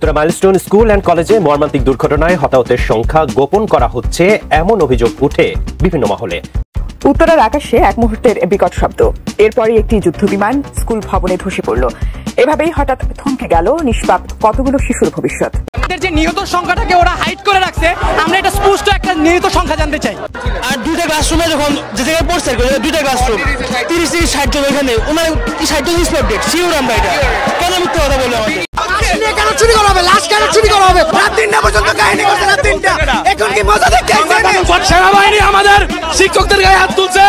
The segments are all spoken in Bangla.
উত্তরা মাইলস্টোন স্কুল অ্যান্ড কলেজে মর্মান্তিক দুর্ঘটনায় হতাহতের সংখ্যা গোপন করা হচ্ছে এমন অভিযোগ উঠে বিভিন্ন মহলে। উত্তরার আকাশে এক মুহূর্তের বিকট শব্দ, এরপরই একটি যুদ্ধবিমান স্কুল ভবনে ধসে পড়ল। এভাবেই হঠাৎ থমকে গেল নিষ্পাপ কতগুলো শিশুর ভবিষ্যৎ। যে নিহত সংখ্যাটাকে ওরা হাইড করে রাখছে, আমরা এটা স্পষ্ট একটা নিহত সংখ্যা জানতে চাই। আর দুইটা ক্লাসরুমে যখন যে জায়গায় পড়ছে দুইটা ক্লাসরুম 30 থেকে 60 জন এখানে ওনার 60 জন স্পটেড শিওর আমরা এটা কেন মিথ্যা কথা বলে আমাকে কেন চুরি করা হবে, লাশ কেন চুরি করা হবে? রাত 3টা পর্যন্ত কাহিনী করছে, রাত 3টা। এখন কি মজা দেখতে আইছেন? সেনাবাহিনী আমাদের শিক্ষকদের গায়ে হাত তুলছে,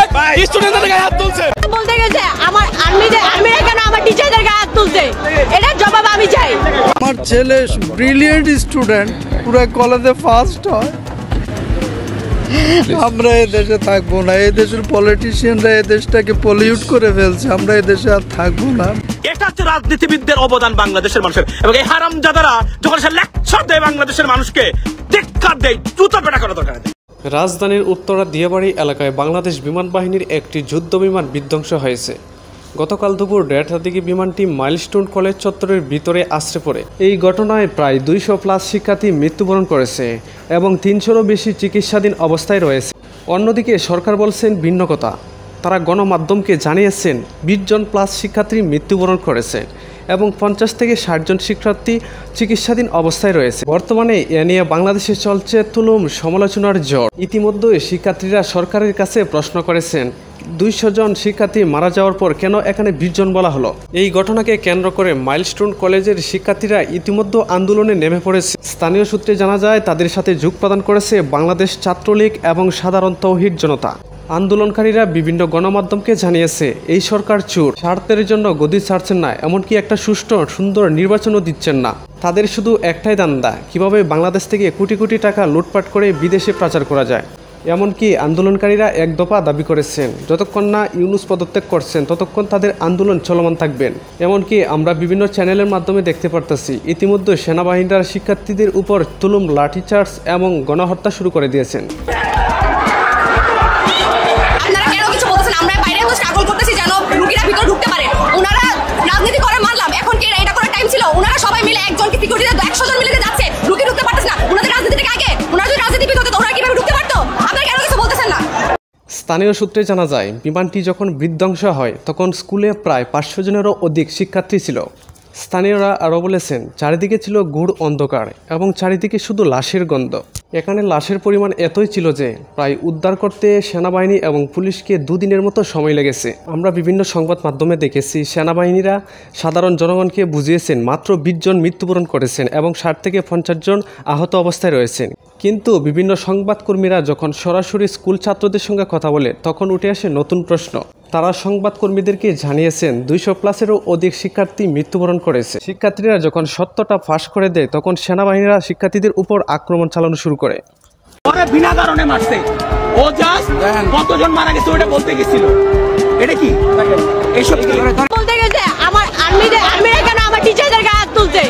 স্টুডেন্টদের গায়ে হাত তুলছে। বলতে গেছে আমার আর্মিরা কেন আমার টিচারদের গায়ে হাত তুলছে, এটার জবাব আমি চাই। আমার ছেলে ব্রিলিয়েন্ট স্টুডেন্ট, পুরো কলেজে ফার্স্ট হয়। আমরা এই দেশে থাকবো না, এই দেশের পলিটিশিয়ানরা এই দেশটাকে পলিউট করে ফেলছে, আমরা এই দেশে আর থাকবো না। এটা হচ্ছে রাজনীতিবিদদের অবদান বাংলাদেশের মানুষের, এবং এই হারামজাদারা যখন সে লেকচার দেয় বাংলাদেশের মানুষকে, ধিক্কার দেয়, জুতা পেটা করা দরকার। রাজধানীর উত্তরা দিয়াবাড়ি এলাকায় বাংলাদেশ বিমান বাহিনীর একটি যুদ্ধ বিমান বিধ্বংস হয়েছে। গতকাল দুপুর 1:30টার দিকে বিমানটি মাইলস্টোন কলেজ চত্বরের ভিতরে আছড়ে পড়ে। এই ঘটনায় প্রায় 200+ শিক্ষার্থী মৃত্যুবরণ করেছে এবং 300-রও বেশি চিকিৎসাধীন অবস্থায় রয়েছে। অন্যদিকে সরকার বলছেন ভিন্ন কথা। তারা গণমাধ্যমকে জানিয়েছেন 20+ শিক্ষার্থী মৃত্যুবরণ করেছে এবং 50 থেকে 60 জন শিক্ষার্থী চিকিৎসাধীন অবস্থায় রয়েছে। বর্তমানে এ নিয়ে বাংলাদেশে চলছে তুলুম সমালোচনার ঝড়। ইতিমধ্যে শিক্ষার্থীরা সরকারের কাছে প্রশ্ন করেছেন 200 জন শিক্ষার্থী মারা যাওয়ার পর কেন এখানে 20 জন বলা হলো। এই ঘটনাকে কেন্দ্র করে মাইলস্টোন কলেজের শিক্ষার্থীরা ইতিমধ্যে আন্দোলনে নেমে পড়েছে। স্থানীয় সূত্রে জানা যায় তাদের সাথে যোগ প্রদান করেছে বাংলাদেশ ছাত্রলীগ এবং সাধারণ তৌহিদ জনতা। আন্দোলনকারীরা বিভিন্ন গণমাধ্যমকে জানিয়েছে এই সরকার চোর, স্বার্থের জন্য গদি ছাড়ছেন না, এমনকি একটা সুষ্ঠু সুন্দর নির্বাচনও দিচ্ছেন না। তাদের শুধু একটাই ধান্দা, কিভাবে বাংলাদেশ থেকে কোটি কোটি টাকা লুটপাট করে বিদেশে প্রচার করা যায়। এমনকি আন্দোলনকারীরা এক দফা দাবি করেছেন যতক্ষণ না ইউনূস পদত্যাগ করছেন ততক্ষণ তাদের আন্দোলন চলমান থাকবেন। এমনকি আমরা বিভিন্ন চ্যানেলের মাধ্যমে দেখতে পারতেছি ইতিমধ্যে সেনাবাহিনীরা শিক্ষার্থীদের উপর তুলুম লাঠিচার্জ এবং গণহত্যা শুরু করে দিয়েছেন। স্থানীয় সূত্রে জানা যায় বিমানটি যখন বিধ্বংস হয় তখন স্কুলে প্রায় 500 জনেরও অধিক শিক্ষার্থী ছিল। স্থানীয়রা আরও বলেছেন চারিদিকে ছিল গূঢ় অন্ধকার এবং চারিদিকে শুধু লাশের গন্ধ। এখানে লাশের পরিমাণ এতই ছিল যে প্রায় উদ্ধার করতে সেনাবাহিনী এবং পুলিশকে 2 দিনের মতো সময় লেগেছে। আমরা বিভিন্ন সংবাদ মাধ্যমে দেখেছি সেনাবাহিনীরা সাধারণ জনগণকে বুঝিয়েছেন মাত্র 20 জন মৃত্যুবরণ করেছেন এবং 60 থেকে 50 জন আহত অবস্থায় রয়েছেন। কিন্তু বিভিন্ন সংবাদকর্মীরা যখন সরাসরি স্কুল ছাত্রদের সঙ্গে কথা বলে তখন উঠে আসে নতুন প্রশ্ন। তারা সংবাদকর্মীদেরকে জানিয়েছেন 200+-এরও অধিক শিক্ষার্থী মৃত্যুবরণ করেছে। শিক্ষার্থীরা যখন সত্যটা ফাঁস করে দেয় তখন সেনাবাহিনীরা শিক্ষার্থীদের উপর আক্রমণ চালানো শুরু করে। ওরা বিনা কারণে মারছে, ও জাস্ট কতজন মারা গেছে ওটা বলতে গেছিল। এটা কি এইসব বলতে গেছে আমার আর্মিরা কেন আমার টিচারদের গায়ে হাত তুলছে,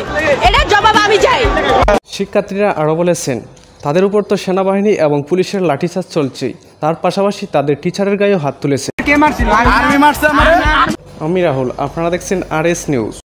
এটার জবাব আমি চাই। শিক্ষার্থীরা আরও বলেছেন তাদের উপর তো সেনাবাহিনী এবং পুলিশের লাঠিচার্জ চলছেই, তার পাশাপাশি তাদের টিচারের গায়েও হাত তুলেছে। কে মারছিল? আর্মি মারছে। আমি রাহুল, আপনারা দেখছেন RS নিউজ।